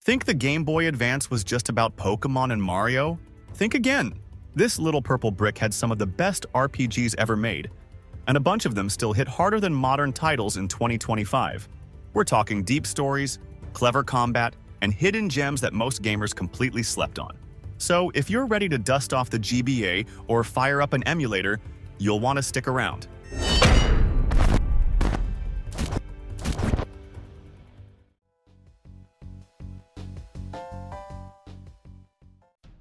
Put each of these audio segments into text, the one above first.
Think the Game Boy Advance was just about Pokemon and Mario? Think again. This little purple brick had some of the best RPGs ever made, and a bunch of them still hit harder than modern titles in 2025. We're talking deep stories, clever combat, and hidden gems that most gamers completely slept on. So if you're ready to dust off the GBA or fire up an emulator, you'll want to stick around.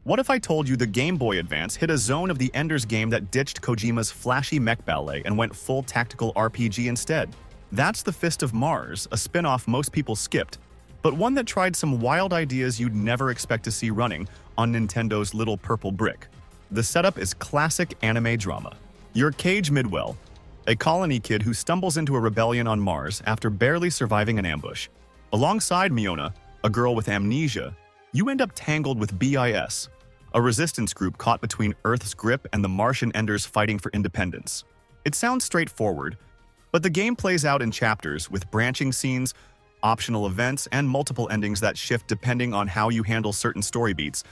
What if I told you the Game Boy Advance hit a zone of the Ender's Game that ditched Kojima's flashy mech ballet and went full tactical RPG instead? That's the Fist of Mars, a spin-off most people skipped, but one that tried some wild ideas you'd never expect to see running on Nintendo's little purple brick. The setup is classic anime drama. You're Cage Midwell, a colony kid who stumbles into a rebellion on Mars after barely surviving an ambush. Alongside Miona, a girl with amnesia, you end up tangled with BIS, a resistance group caught between Earth's grip and the Martian Enders fighting for independence. It sounds straightforward, but the game plays out in chapters with branching scenes, optional events, and multiple endings that shift depending on how you handle certain story beats.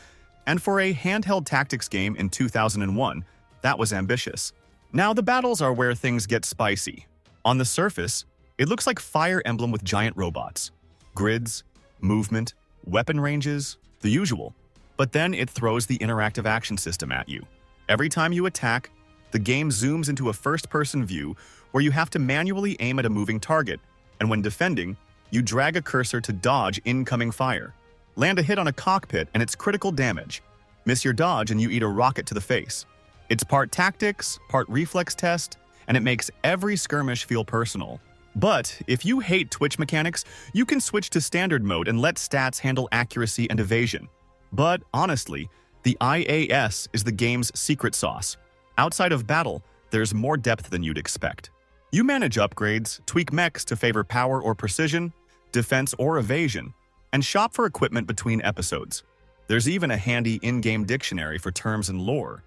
And for a handheld tactics game in 2001, that was ambitious. Now the battles are where things get spicy. On the surface, it looks like Fire Emblem with giant robots. Grids, movement, weapon ranges, the usual. But then it throws the interactive action system at you. Every time you attack, the game zooms into a first-person view where you have to manually aim at a moving target, and when defending, you drag a cursor to dodge incoming fire. Land a hit on a cockpit and it's critical damage. Miss your dodge and you eat a rocket to the face. It's part tactics, part reflex test, and it makes every skirmish feel personal. But if you hate twitch mechanics, you can switch to standard mode and let stats handle accuracy and evasion. But honestly, the IAS is the game's secret sauce. Outside of battle, there's more depth than you'd expect. You manage upgrades, tweak mechs to favor power or precision, defense or evasion, and shop for equipment between episodes. There's even a handy in-game dictionary for terms and lore.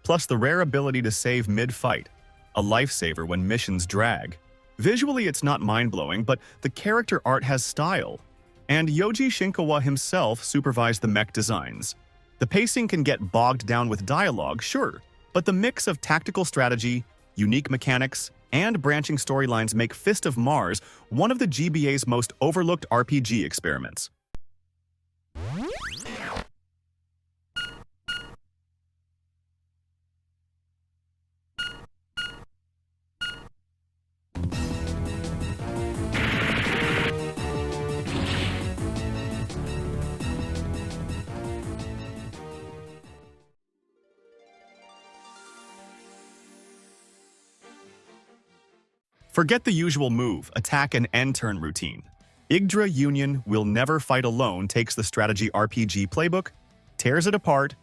Plus the rare ability to save mid-fight, a lifesaver when missions drag. Visually, it's not mind-blowing, but the character art has style. And Yoji Shinkawa himself supervised the mech designs. The pacing can get bogged down with dialogue, sure, but the mix of tactical strategy, unique mechanics, and branching storylines make Fist of Mars one of the GBA's most overlooked RPG experiments. Forget the usual move, attack, and end turn routine. Yggdra Union Will Never Fight Alone takes the strategy RPG playbook, tears it apart,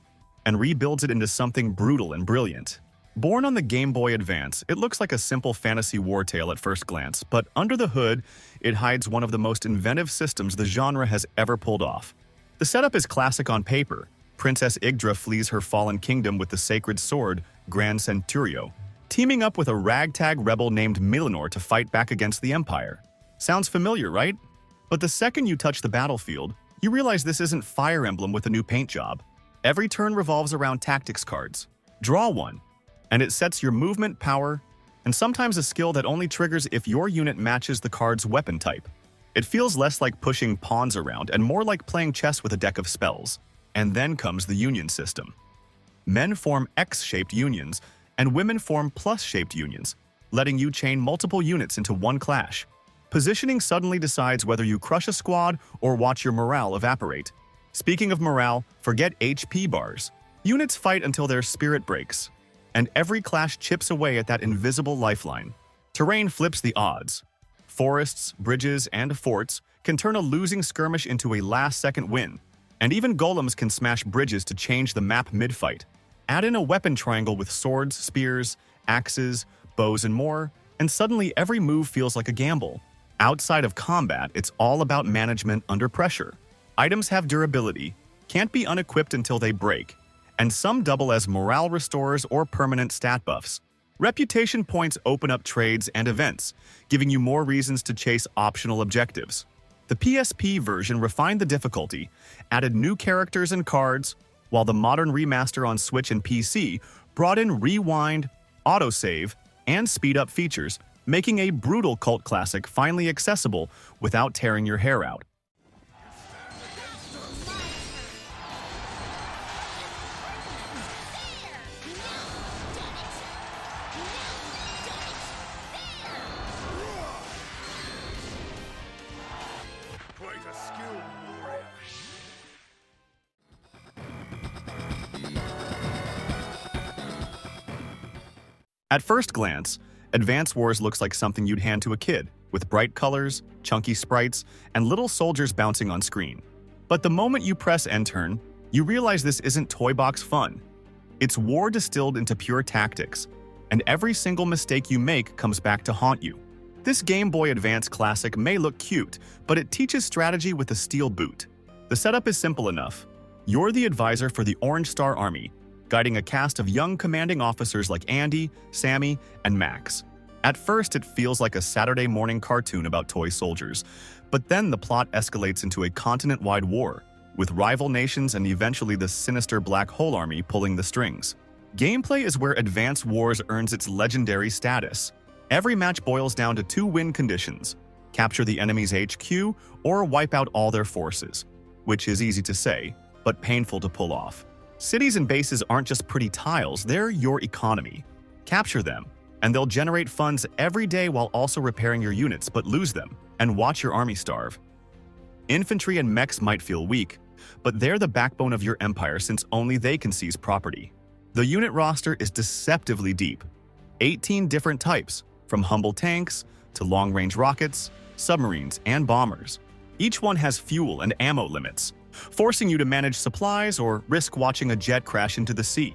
and rebuilds it into something brutal and brilliant. Born on the Game Boy Advance, it looks like a simple fantasy war tale at first glance, but under the hood, it hides one of the most inventive systems the genre has ever pulled off. The setup is classic on paper. Princess Yggdra flees her fallen kingdom with the sacred sword, Gran Centurio, teaming up with a ragtag rebel named Milanor to fight back against the Empire. Sounds familiar, right? But the second you touch the battlefield, you realize this isn't Fire Emblem with a new paint job. Every turn revolves around tactics cards. Draw one, and it sets your movement, power, and sometimes a skill that only triggers if your unit matches the card's weapon type. It feels less like pushing pawns around and more like playing chess with a deck of spells. And then comes the union system. Men form X-shaped unions, and women form plus-shaped unions, letting you chain multiple units into one clash. Positioning suddenly decides whether you crush a squad or watch your morale evaporate. Speaking of morale, forget HP bars. Units fight until their spirit breaks, and every clash chips away at that invisible lifeline. Terrain flips the odds. Forests, bridges, and forts can turn a losing skirmish into a last-second win, and even golems can smash bridges to change the map mid-fight. Add in a weapon triangle with swords, spears, axes, bows, and more, and suddenly every move feels like a gamble. Outside of combat, it's all about management under pressure. Items have durability, can't be unequipped until they break, and some double as morale restorers or permanent stat buffs. Reputation points open up trades and events, giving you more reasons to chase optional objectives. The PSP version refined the difficulty, added new characters and cards, while the modern remaster on Switch and PC brought in rewind, autosave, and speed-up features, making a brutal cult classic finally accessible without tearing your hair out. Quite a skilled warrior. At first glance, Advance Wars looks like something you'd hand to a kid, with bright colors, chunky sprites, and little soldiers bouncing on screen. But the moment you press N-turn, you realize this isn't toy box fun. It's war distilled into pure tactics, and every single mistake you make comes back to haunt you. This Game Boy Advance classic may look cute, but it teaches strategy with a steel boot. The setup is simple enough. You're the advisor for the Orange Star Army, guiding a cast of young commanding officers like Andy, Sammy, and Max. At first, it feels like a Saturday morning cartoon about toy soldiers, but then the plot escalates into a continent-wide war, with rival nations and eventually the sinister Black Hole Army pulling the strings. Gameplay is where Advance Wars earns its legendary status. Every match boils down to two win conditions: capture the enemy's HQ or wipe out all their forces, which is easy to say, but painful to pull off. Cities and bases aren't just pretty tiles, they're your economy. Capture them, and they'll generate funds every day while also repairing your units, but lose them, and watch your army starve. Infantry and mechs might feel weak, but they're the backbone of your empire since only they can seize property. The unit roster is deceptively deep. 18 different types, from humble tanks to long-range rockets, submarines, and bombers. Each one has fuel and ammo limits, forcing you to manage supplies or risk watching a jet crash into the sea.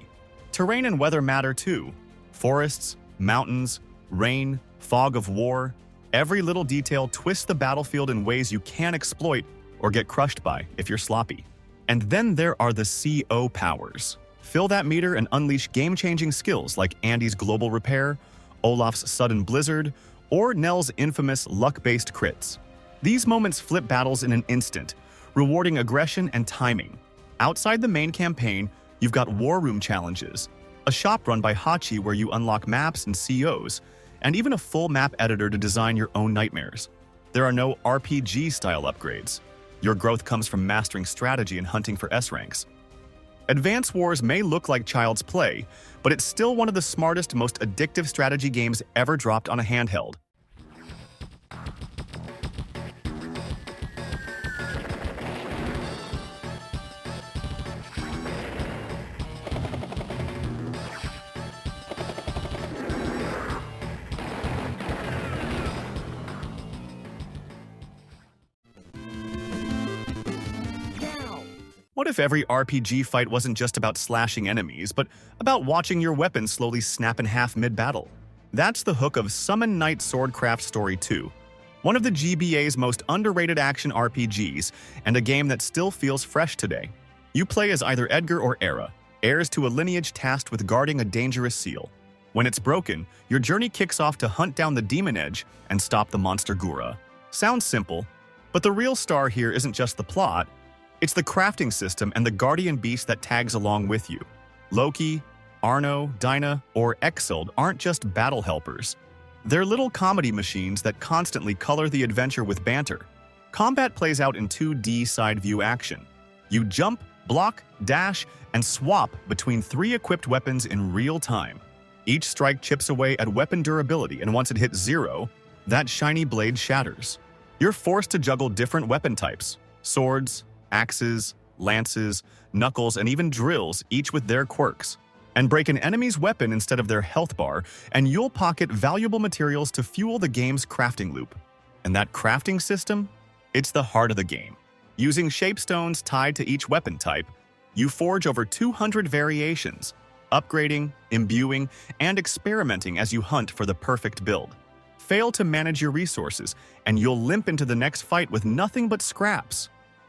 Terrain and weather matter too. Forests, mountains, rain, fog of war. Every little detail twists the battlefield in ways you can't exploit or get crushed by if you're sloppy. And then there are the CO powers. Fill that meter and unleash game-changing skills like Andy's global repair, Olaf's sudden blizzard, or Nell's infamous luck-based crits. These moments flip battles in an instant, rewarding aggression and timing. Outside the main campaign, you've got war room challenges, a shop run by Hachi where you unlock maps and COs, and even a full map editor to design your own nightmares. There are no RPG-style upgrades. Your growth comes from mastering strategy and hunting for S ranks. Advance Wars may look like child's play, but it's still one of the smartest, most addictive strategy games ever dropped on a handheld. What if every RPG fight wasn't just about slashing enemies, but about watching your weapon slowly snap in half mid-battle? That's the hook of Summon Knight Swordcraft Story 2, one of the GBA's most underrated action RPGs, and a game that still feels fresh today. You play as either Edgar or Era, heirs to a lineage tasked with guarding a dangerous seal. When it's broken, your journey kicks off to hunt down the Demon Edge and stop the monster Gura. Sounds simple, but the real star here isn't just the plot. It's the crafting system and the guardian beast that tags along with you. Loki, Arno, Dinah, or Exild aren't just battle helpers. They're little comedy machines that constantly color the adventure with banter. Combat plays out in 2D side-view action. You jump, block, dash, and swap between 3 equipped weapons in real time. Each strike chips away at weapon durability, and once it hits 0, that shiny blade shatters. You're forced to juggle different weapon types: swords, axes, lances, knuckles, and even drills, each with their quirks. And break an enemy's weapon instead of their health bar, and you'll pocket valuable materials to fuel the game's crafting loop. And that crafting system? It's the heart of the game. Using shapestones tied to each weapon type, you forge over 200 variations, upgrading, imbuing, and experimenting as you hunt for the perfect build. Fail to manage your resources, and you'll limp into the next fight with nothing but scraps.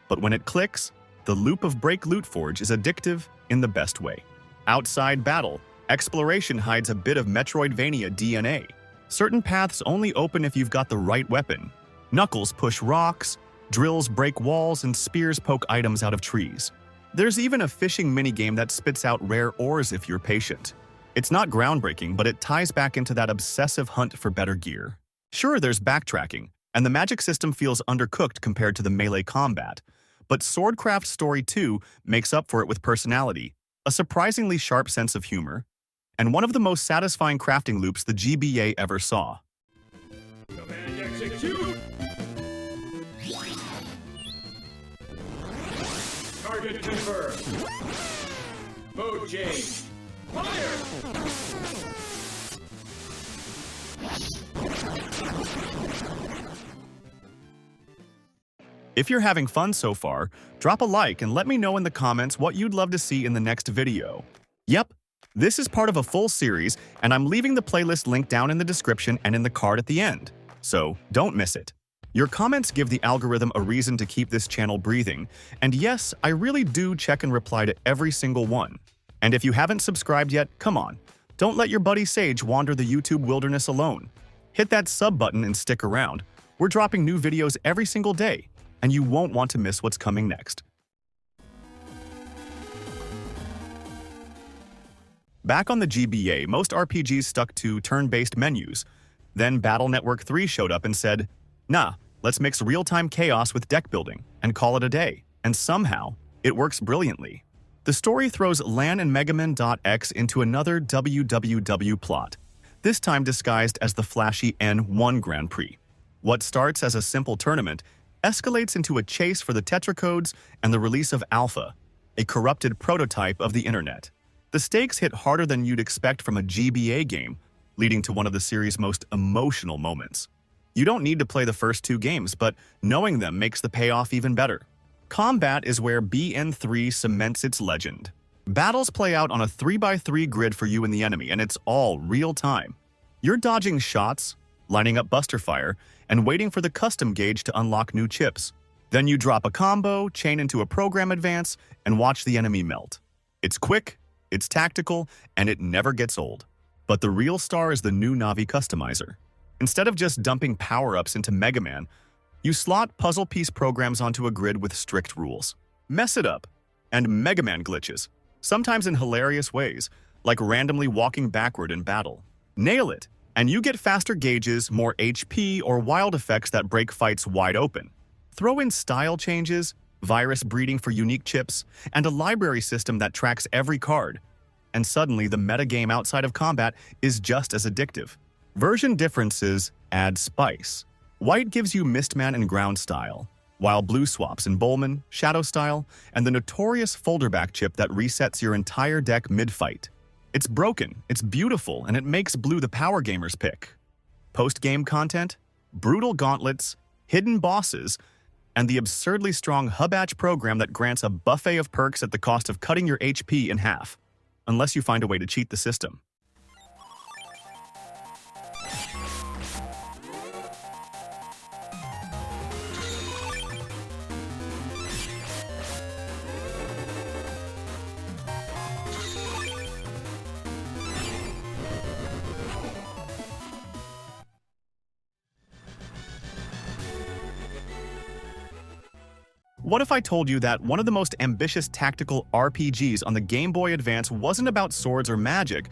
But when it clicks, the loop of Break Loot Forge is addictive in the best way. Outside battle, exploration hides a bit of Metroidvania DNA. Certain paths only open if you've got the right weapon. Knuckles push rocks, Drills break walls and spears poke items out of trees. There's even a fishing minigame that spits out rare ores if you're patient. It's not groundbreaking, but it ties back into that obsessive hunt for better gear. Sure, there's backtracking, and the magic system feels undercooked compared to the melee combat, but Swordcraft Story 2 makes up for it with personality, a surprisingly sharp sense of humor, and one of the most satisfying crafting loops the GBA ever saw. Command execute! Target confirmed. Mode change. Fire! If you're having fun so far, drop a like and let me know in the comments what you'd love to see in the next video. Yep, this is part of a full series, and I'm leaving the playlist link down in the description and in the card at the end, so don't miss it. Your comments give the algorithm a reason to keep this channel breathing, and yes, I really do check and reply to every single one. And if you haven't subscribed yet, come on, don't let your buddy Sage wander the YouTube wilderness alone. Hit that sub button and stick around. We're dropping new videos every single day, and you won't want to miss what's coming next. Back on the GBA, most RPGs stuck to turn-based menus. Then Battle Network 3 showed up and said, nah, let's mix real-time chaos with deck building and call it a day. And somehow, it works brilliantly. The story throws LAN and Megaman.X into another WWW plot, this time disguised as the flashy N1 Grand Prix. What starts as a simple tournament escalates into a chase for the Tetracodes and the release of Alpha, a corrupted prototype of the internet. The stakes hit harder than you'd expect from a GBA game, leading to one of the series' most emotional moments. You don't need to play the first two games, but knowing them makes the payoff even better. Combat is where BN3 cements its legend. Battles play out on a 3x3 grid for you and the enemy, and it's all real-time. You're dodging shots, lining up Buster Fire, and waiting for the custom gauge to unlock new chips. Then you drop a combo, chain into a program advance, and watch the enemy melt. It's quick, it's tactical, and it never gets old. But the real star is the new Navi customizer. Instead of just dumping power-ups into Mega Man, you slot puzzle piece programs onto a grid with strict rules. Mess it up, and Mega Man glitches, sometimes in hilarious ways, like randomly walking backward in battle. Nail it, and you get faster gauges, more HP, or wild effects that break fights wide open. Throw in style changes, virus breeding for unique chips, and a library system that tracks every card. And suddenly, the metagame outside of combat is just as addictive. Version differences add spice. White gives you Mistman and Ground style, while blue swaps in Bowman, Shadow style, and the notorious folderback chip that resets your entire deck mid-fight. It's broken, it's beautiful, and it makes blue the power gamer's pick. Post-game content, brutal gauntlets, hidden bosses, and the absurdly strong Hubatch program that grants a buffet of perks at the cost of cutting your HP in half, unless you find a way to cheat the system. What if I told you that one of the most ambitious tactical RPGs on the Game Boy Advance wasn't about swords or magic,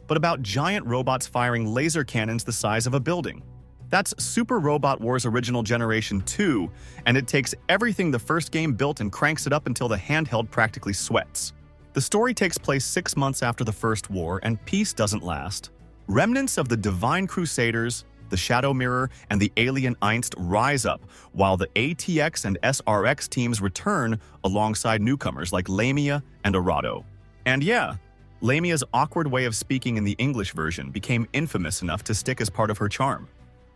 but about giant robots firing laser cannons the size of a building? That's Super Robot Wars Original Generation 2, and it takes everything the first game built and cranks it up until the handheld practically sweats. The story takes place 6 months after the First War, and peace doesn't last. Remnants of the Divine Crusaders, the Shadow Mirror, and the Alien Einst rise up, while the ATX and SRX teams return alongside newcomers like Lamia and Arado. And yeah, Lamia's awkward way of speaking in the English version became infamous enough to stick as part of her charm.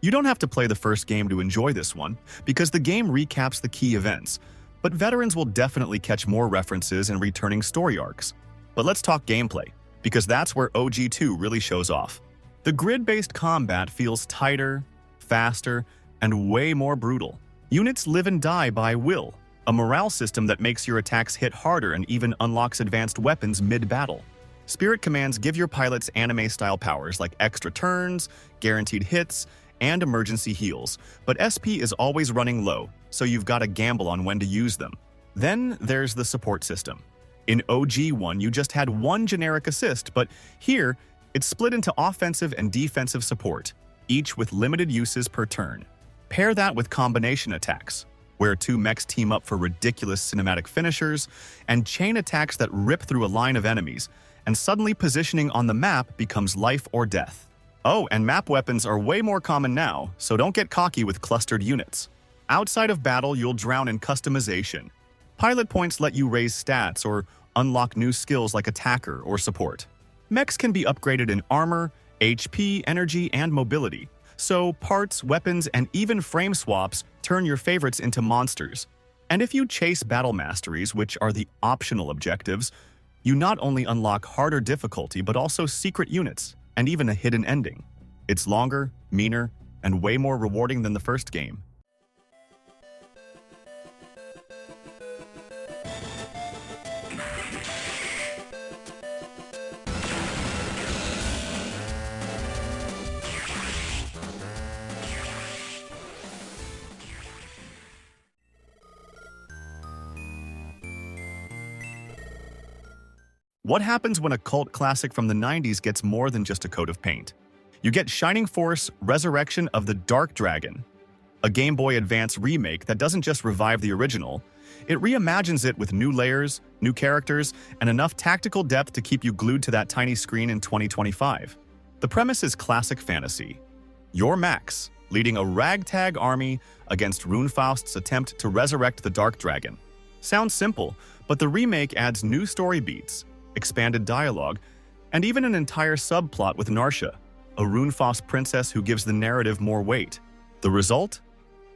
You don't have to play the first game to enjoy this one, because the game recaps the key events, but veterans will definitely catch more references and returning story arcs. But let's talk gameplay, because that's where OG2 really shows off. The grid-based combat feels tighter, faster, and way more brutal. Units live and die by will, a morale system that makes your attacks hit harder and even unlocks advanced weapons mid-battle. Spirit commands give your pilots anime-style powers like extra turns, guaranteed hits, and emergency heals, but SP is always running low, so you've got to gamble on when to use them. Then there's the support system. In OG1, you just had one generic assist, but here, it's split into offensive and defensive support, each with limited uses per turn. Pair that with combination attacks, where two mechs team up for ridiculous cinematic finishers, and chain attacks that rip through a line of enemies, and suddenly positioning on the map becomes life or death. Oh, and map weapons are way more common now, so don't get cocky with clustered units. Outside of battle, you'll drown in customization. Pilot points let you raise stats or unlock new skills like attacker or support. Mechs can be upgraded in armor, HP, energy, and mobility, so parts, weapons, and even frame swaps turn your favorites into monsters. And if you chase battle masteries, which are the optional objectives, you not only unlock harder difficulty but also secret units, and even a hidden ending. It's longer, meaner, and way more rewarding than the first game. What happens when a cult classic from the 90s gets more than just a coat of paint? You get Shining Force Resurrection of the Dark Dragon, a Game Boy Advance remake that doesn't just revive the original, it reimagines it with new layers, new characters, and enough tactical depth to keep you glued to that tiny screen in 2025. The premise is classic fantasy. You're Max, leading a ragtag army against Runefaust's attempt to resurrect the Dark Dragon. Sounds simple, but the remake adds new story beats, expanded dialogue, and even an entire subplot with Narsha, a Runefaust princess who gives the narrative more weight. The result?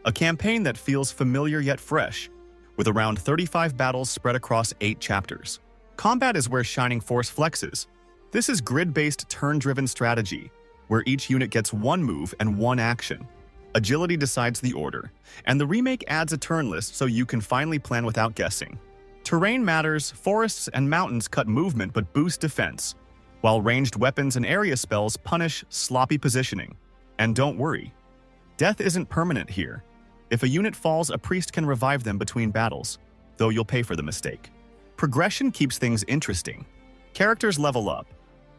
A campaign that feels familiar yet fresh, with around 35 battles spread across 8 chapters. Combat is where Shining Force flexes. This is grid-based turn-driven strategy, where each unit gets one move and one action. Agility decides the order, and the remake adds a turn list so you can finally plan without guessing. Terrain matters, forests and mountains cut movement but boost defense, while ranged weapons and area spells punish sloppy positioning. And don't worry, death isn't permanent here. If a unit falls, a priest can revive them between battles, though you'll pay for the mistake. Progression keeps things interesting. Characters level up,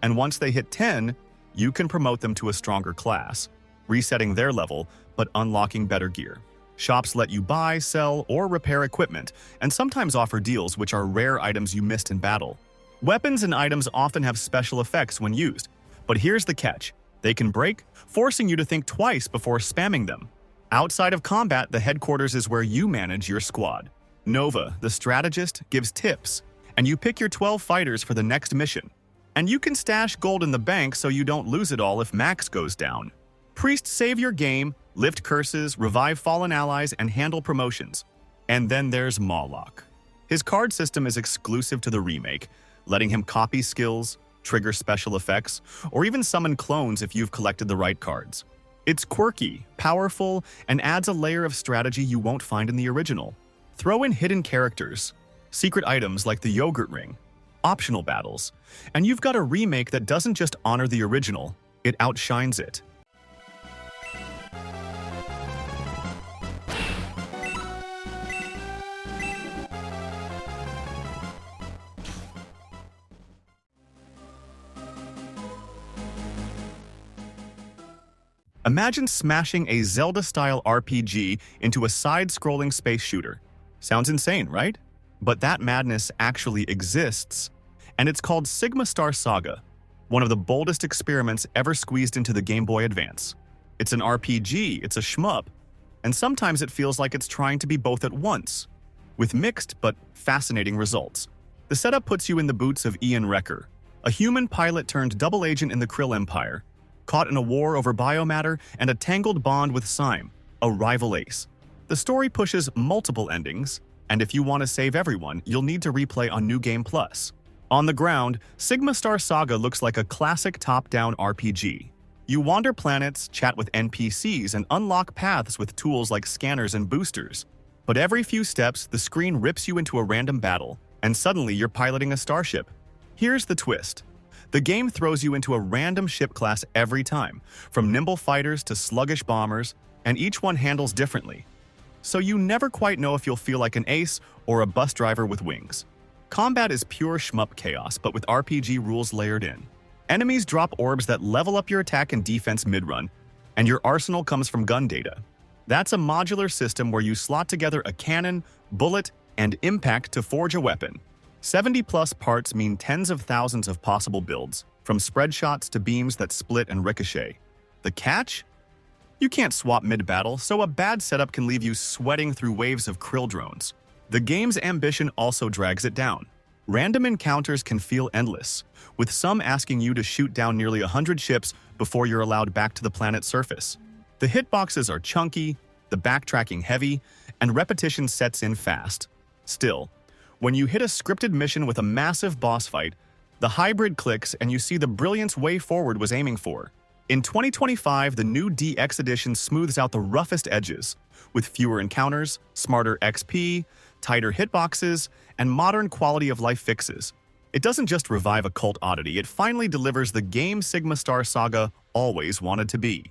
and once they hit 10, you can promote them to a stronger class, resetting their level but unlocking better gear. Shops let you buy, sell, or repair equipment, and sometimes offer deals which are rare items you missed in battle. Weapons and items often have special effects when used, but here's the catch. They can break, forcing you to think twice before spamming them. Outside of combat, the headquarters is where you manage your squad. Nova, the strategist, gives tips, and you pick your 12 fighters for the next mission. And you can stash gold in the bank so you don't lose it all if Max goes down. Priests save your game, lift curses, revive fallen allies, and handle promotions. And then there's Moloch. His card system is exclusive to the remake, letting him copy skills, trigger special effects, or even summon clones if you've collected the right cards. It's quirky, powerful, and adds a layer of strategy you won't find in the original. Throw in hidden characters, secret items like the yogurt ring, optional battles, and you've got a remake that doesn't just honor the original, it outshines it. Imagine smashing a Zelda-style RPG into a side-scrolling space shooter. Sounds insane, right? But that madness actually exists, and it's called Sigma Star Saga, one of the boldest experiments ever squeezed into the Game Boy Advance. It's an RPG, it's a shmup, and sometimes it feels like it's trying to be both at once, with mixed but fascinating results. The setup puts you in the boots of Ian Wrecker, a human pilot turned double agent in the Krill Empire, caught in a war over biomatter and a tangled bond with Syme, a rival ace. The story pushes multiple endings, and if you want to save everyone, you'll need to replay on New Game Plus. On the ground, Sigma Star Saga looks like a classic top-down RPG. You wander planets, chat with NPCs, and unlock paths with tools like scanners and boosters. But every few steps, the screen rips you into a random battle, and suddenly you're piloting a starship. Here's the twist. The game throws you into a random ship class every time, from nimble fighters to sluggish bombers, and each one handles differently. so you never quite know if you'll feel like an ace or a bus driver with wings. Combat is pure shmup chaos, but with RPG rules layered in. Enemies drop orbs that level up your attack and defense mid-run, and your arsenal comes from gun data. That's a modular system where you slot together a cannon, bullet, and impact to forge a weapon. 70-plus parts mean tens of thousands of possible builds, from spread shots to beams that split and ricochet. The catch? You can't swap mid-battle, so a bad setup can leave you sweating through waves of krill drones. The game's ambition also drags it down. Random encounters can feel endless, with some asking you to shoot down nearly 100 ships before you're allowed back to the planet's surface. The hitboxes are chunky, the backtracking heavy, and repetition sets in fast. Still, when you hit a scripted mission with a massive boss fight, the hybrid clicks and you see the brilliance Way Forward was aiming for. In 2025, the new DX edition smooths out the roughest edges, with fewer encounters, smarter XP, tighter hitboxes, and modern quality-of-life fixes. It doesn't just revive a cult oddity, it finally delivers the game Sigma Star Saga always wanted to be.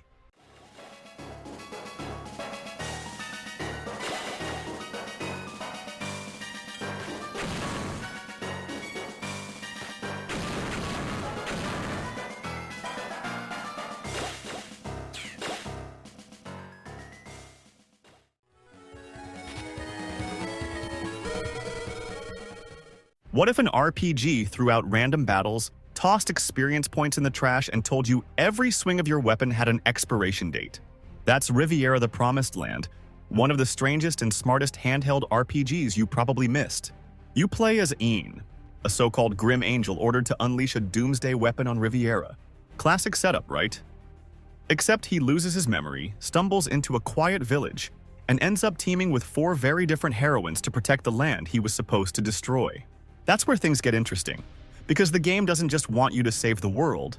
What if an RPG threw out random battles, tossed experience points in the trash, and told you every swing of your weapon had an expiration date? That's Riviera: The Promised Land, one of the strangest and smartest handheld RPGs you probably missed. You play as Ian, a so-called grim angel ordered to unleash a doomsday weapon on Riviera. Classic setup, right? Except he loses his memory, stumbles into a quiet village, and ends up teaming with 4 very different heroines to protect the land he was supposed to destroy. That's where things get interesting, because the game doesn't just want you to save the world,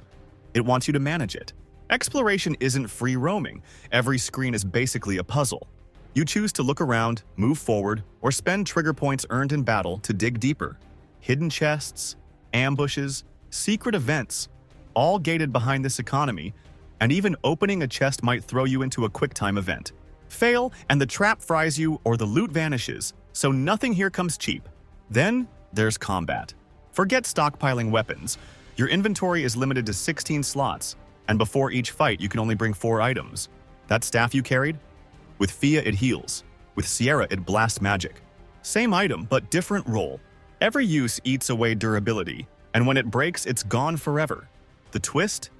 it wants you to manage it. Exploration isn't free roaming. Every screen is basically a puzzle. You choose to look around, move forward, or spend trigger points earned in battle to dig deeper. Hidden chests, ambushes, secret events, all gated behind this economy, and even opening a chest might throw you into a QuickTime event. Fail, and the trap fries you or the loot vanishes, so nothing here comes cheap. Then, there's combat. Forget stockpiling weapons. Your inventory is limited to 16 slots, and before each fight you can only bring 4 items. That staff you carried? With Fia it heals. With Sierra it blasts magic. Same item, but different role. Every use eats away durability, and when it breaks, it's gone forever. The twist?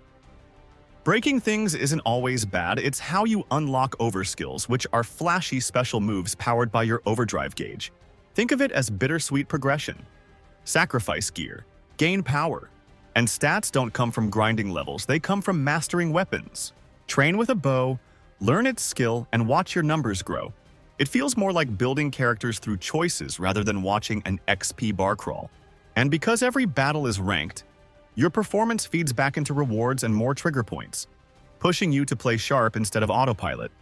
Breaking things isn't always bad, it's how you unlock overskills, which are flashy special moves powered by your overdrive gauge. Think of it as bittersweet progression. Sacrifice gear, gain power, and stats don't come from grinding levels, they come from mastering weapons. Train with a bow, learn its skill, and watch your numbers grow. It feels more like building characters through choices rather than watching an XP bar crawl. And because every battle is ranked, your performance feeds back into rewards and more trigger points, pushing you to play sharp instead of autopilot.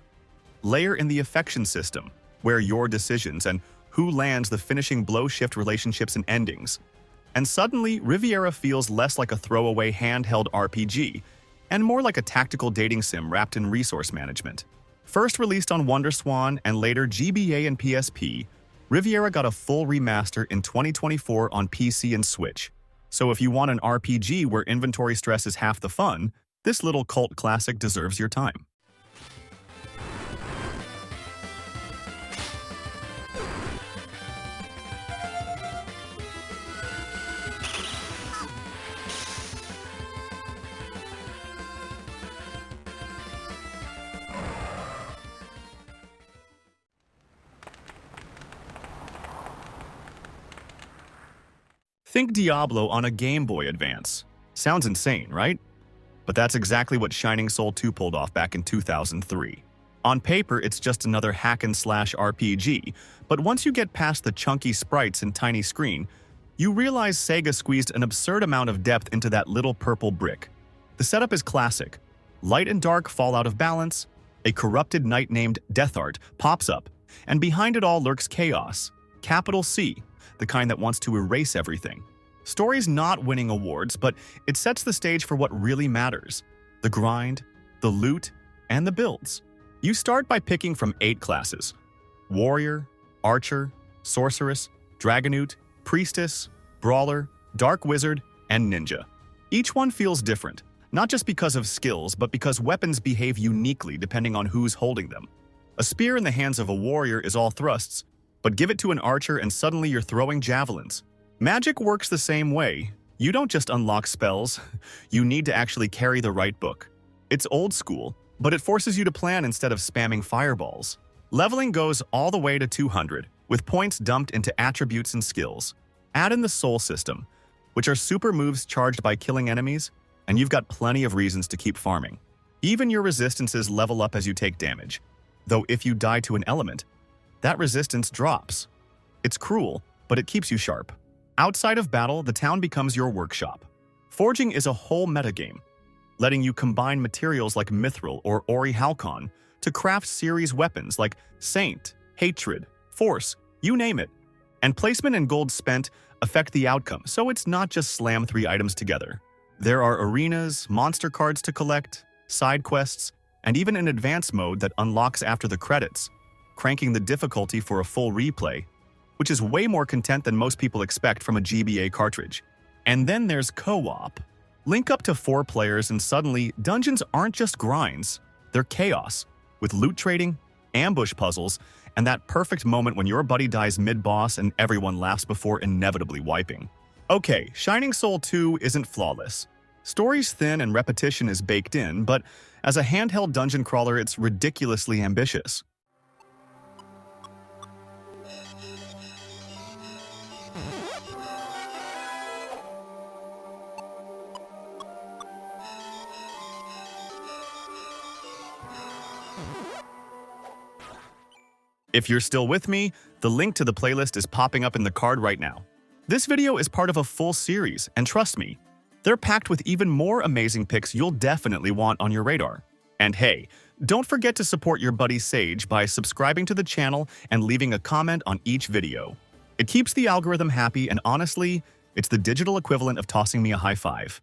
Layer in the affection system, where your decisions and who lands the finishing blow shift relationships and endings. And suddenly, Riviera feels less like a throwaway handheld RPG and more like a tactical dating sim wrapped in resource management. First released on WonderSwan and later GBA and PSP, Riviera got a full remaster in 2024 on PC and Switch. So if you want an RPG where inventory stress is half the fun, this little cult classic deserves your time. Think Diablo on a Game Boy Advance. Sounds insane, right? But that's exactly what Shining Soul 2 pulled off back in 2003. On paper, it's just another hack-and-slash RPG, but once you get past the chunky sprites and tiny screen, you realize Sega squeezed an absurd amount of depth into that little purple brick. The setup is classic. Light and dark fall out of balance, a corrupted knight named Deathart pops up, and behind it all lurks chaos, capital C, the kind that wants to erase everything. Story's not winning awards, but it sets the stage for what really matters: the grind, the loot, and the builds. You start by picking from 8 classes. Warrior, Archer, Sorceress, Dragonoot, Priestess, Brawler, Dark Wizard, and Ninja. Each one feels different, not just because of skills, but because weapons behave uniquely depending on who's holding them. A spear in the hands of a warrior is all thrusts, but give it to an archer and suddenly you're throwing javelins. Magic works the same way. You don't just unlock spells, you need to actually carry the right book. It's old school, but it forces you to plan instead of spamming fireballs. Leveling goes all the way to 200, with points dumped into attributes and skills. Add in the soul system, which are super moves charged by killing enemies, and you've got plenty of reasons to keep farming. Even your resistances level up as you take damage, though if you die to an element, that resistance drops. It's cruel, but it keeps you sharp. Outside of battle, the town becomes your workshop. Forging is a whole metagame, letting you combine materials like Mithril or Ori Halcon to craft series weapons like Saint, Hatred, Force, you name it. And placement and gold spent affect the outcome, so it's not just slam 3 items together. There are arenas, monster cards to collect, side quests, and even an advanced mode that unlocks after the credits, cranking the difficulty for a full replay, which is way more content than most people expect from a GBA cartridge. And then there's co-op. Link up to 4 players and suddenly, dungeons aren't just grinds, they're chaos, with loot trading, ambush puzzles, and that perfect moment when your buddy dies mid-boss and everyone laughs before inevitably wiping. Okay, Shining Soul 2 isn't flawless. Story's thin and repetition is baked in, but as a handheld dungeon crawler, it's ridiculously ambitious. If you're still with me, the link to the playlist is popping up in the card right now. This video is part of a full series, and trust me, they're packed with even more amazing picks you'll definitely want on your radar. And hey, don't forget to support your buddy Sage by subscribing to the channel and leaving a comment on each video. It keeps the algorithm happy, and honestly, it's the digital equivalent of tossing me a high five.